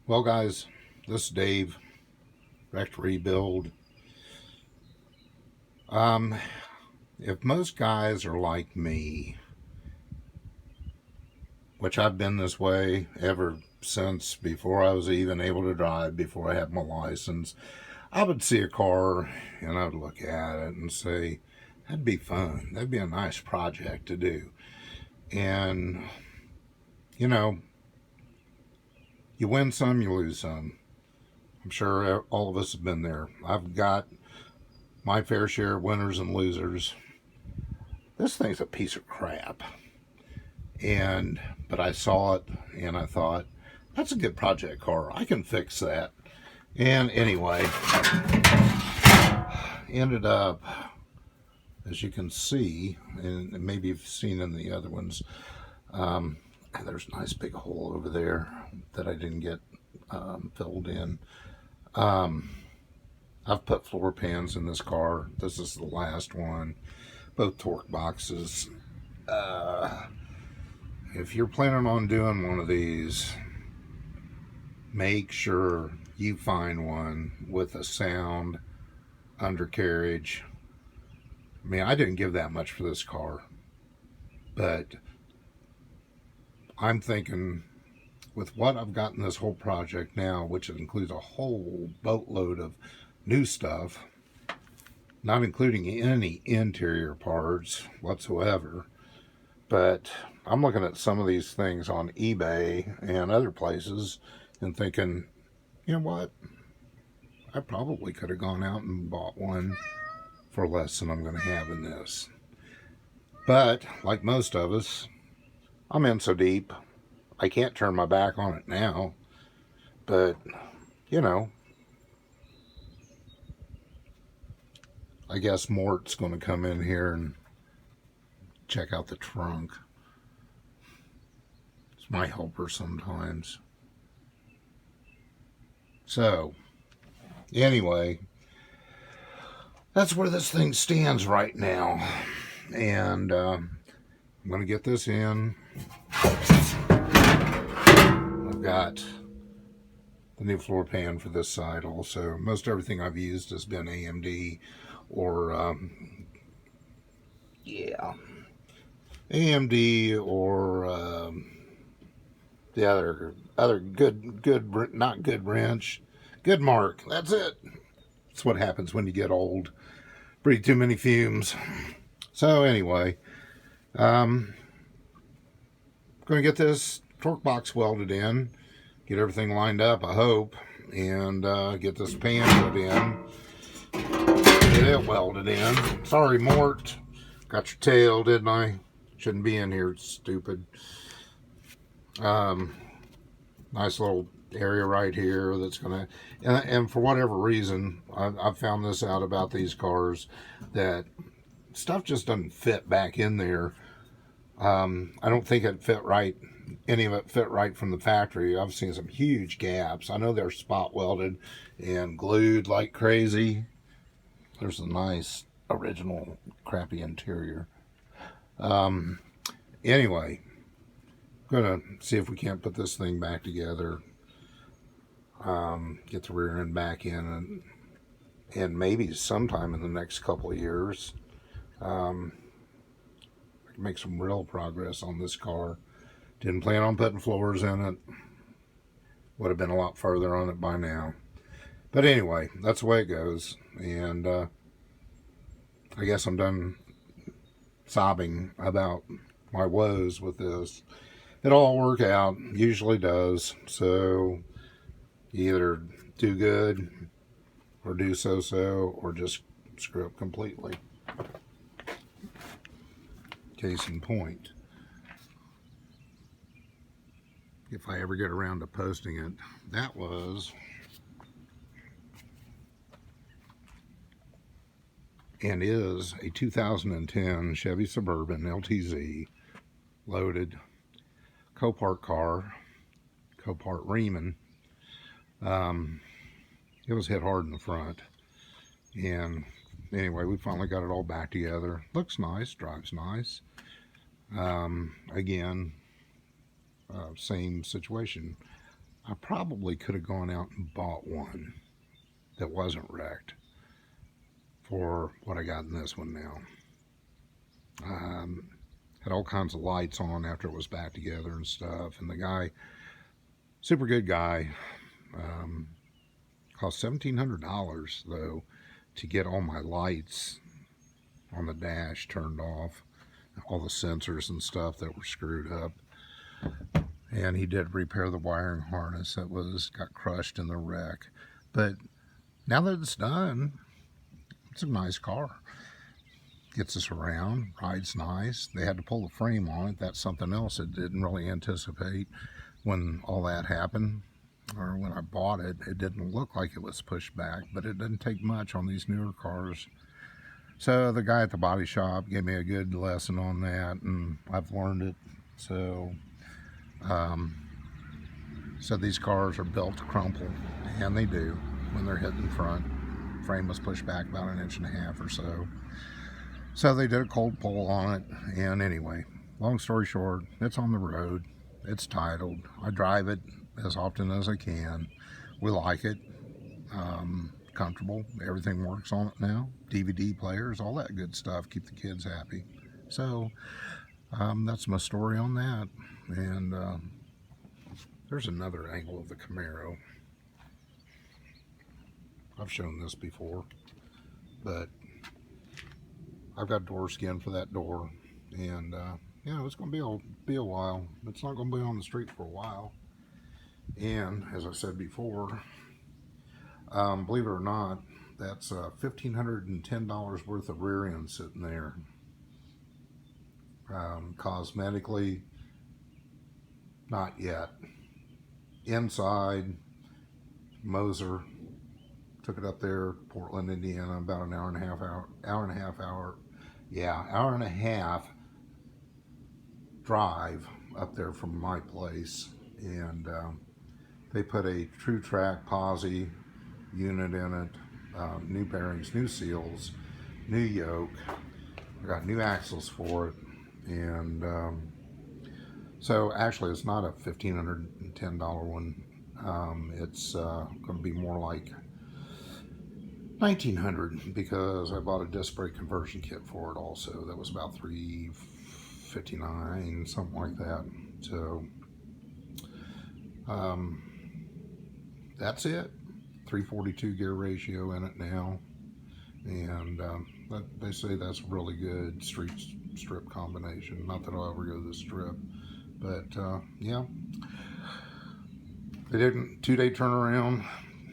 Well, guys, this is Dave, Wrecked Rebuild. Um, if most guys are like me, which I've been this way ever since before I was even able to drive, before I had my license, I would see a car and I'd look at it and say, that'd be fun. That'd be a nice project to do. And, you know, you win some, you lose some. I'm sure all of us have been there. I've got my fair share of winners and losers. This thing's a piece of crap. But I saw it and I thought, that's a good project car. I can fix that. And anyway, ended up, as you can see, and maybe you've seen in the other ones, there's a nice big hole over there that I didn't get filled in. I've put floor pans in this car. This is the last one. Both torque boxes. If you're planning on doing one of these, make sure you find one with a sound undercarriage. I mean, I didn't give that much for this car, but I'm thinking with what I've got in this whole project now, which includes a whole boatload of new stuff, not including any interior parts whatsoever, but I'm looking at some of these things on eBay and other places and thinking, you know what, I probably could have gone out and bought one for less than I'm going to have in this. But like most of us, I'm in so deep I can't turn my back on it now. But you know, I guess Mort's going to come in here and check out the trunk. It's my helper sometimes. So, anyway, that's where this thing stands right now. And I'm going to get this in. I've got the new floor pan for this side also. Most everything I've used has been AMD or AMD or the other good not good wrench, good mark. That's it. That's what happens when you get old. Breathe too many fumes. So anyway, going to get this torque box welded in, get everything lined up, I hope, and get this pan put in, get it welded in. Sorry, Mort, got your tail, didn't I? Shouldn't be in here, stupid. Nice little area right here that's gonna, and for whatever reason, I've found this out about these cars, that stuff just doesn't fit back in there. I don't think it fit right. Any of it fit right from the factory. I've seen some huge gaps. I know they're spot welded and glued like crazy. There's a nice original crappy interior. Anyway, gonna see if we can't put this thing back together. Get the rear end back in, and maybe sometime in the next couple of years, I can make some real progress on this car. Didn't plan on putting floors in it. Would have been a lot further on it by now. But anyway, that's the way it goes. And I guess I'm done sobbing about my woes with this. It'll all work out. Usually does. So you either do good or do so-so or just screw up completely. Case in point, if I ever get around to posting it, that was and is a 2010 Chevy Suburban LTZ, loaded, Copart car, Copart Riemann. It was hit hard in the front, and anyway, we finally got it all back together. Looks nice, drives nice. Again, same situation. I probably could have gone out and bought one that wasn't wrecked for what I got in this one now. Had all kinds of lights on after it was back together and stuff. And the guy, super good guy, cost $1,700 though to get all my lights on the dash turned off, all the sensors and stuff that were screwed up. And he did repair the wiring harness that got crushed in the wreck. But now that it's done, it's a nice car. Gets us around, rides nice. They had to pull the frame on it. That's something else I didn't really anticipate when all that happened. Or when I bought it, it didn't look like it was pushed back, but it doesn't take much on these newer cars. So the guy at the body shop gave me a good lesson on that, and I've learned it. So these cars are built to crumple, and they do when they're hit in front. Frame was pushed back about 1.5 inches or so. So they did a cold pull on it, and anyway, long story short, it's on the road. It's titled. I drive it as often as I can. We like it. Comfortable. Everything works on it now. DVD players, all that good stuff. Keep the kids happy. So that's my story on that. And there's another angle of the Camaro. I've shown this before, but I've got door skin for that door, and it's going to be a while. It's not going to be on the street for a while. And as I said before, believe it or not, that's $1,510 worth of rear end sitting there. Cosmetically, not yet. Inside, Moser took it up there, Portland, Indiana, about an hour and a half drive up there from my place. And they put a True Track posi unit in it, new bearings, new seals, new yoke. I got new axles for it, and so actually it's not a $1,510 one. It's going to be more like $1,900 because I bought a disc brake conversion kit for it also. That was about $359, something like that. So that's it. 342 gear ratio in it now, and they say that's really good street strip combination. Not that I'll ever go to the strip, but yeah, they did a 2-day turnaround.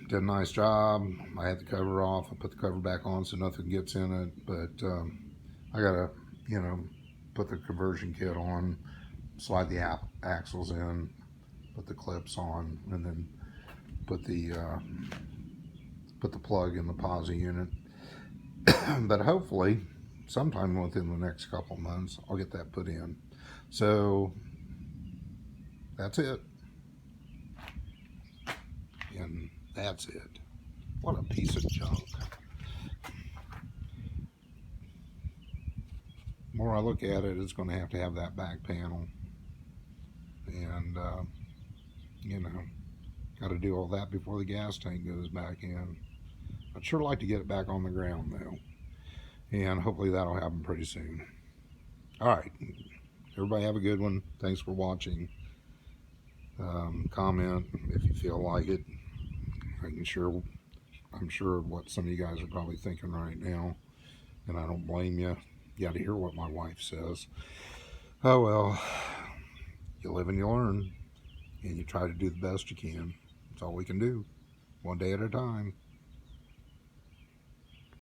Did a nice job. I had the cover off. I put the cover back on so nothing gets in it, but I gotta put the conversion kit on, slide the axles in, put the clips on, and then put the plug in the posi unit. But hopefully sometime within the next couple months I'll get that put in. So that's it, and that's it. What a piece of junk. The more I look at it, it's going to have that back panel, and got to do all that before the gas tank goes back in. I'd sure like to get it back on the ground though, and hopefully that'll happen pretty soon. Alright, everybody have a good one. Thanks for watching. Comment if you feel like it. I'm sure what some of you guys are probably thinking right now, and I don't blame you. You got to hear what my wife says. Oh well, you live and you learn, and you try to do the best you can. That's all we can do, one day at a time.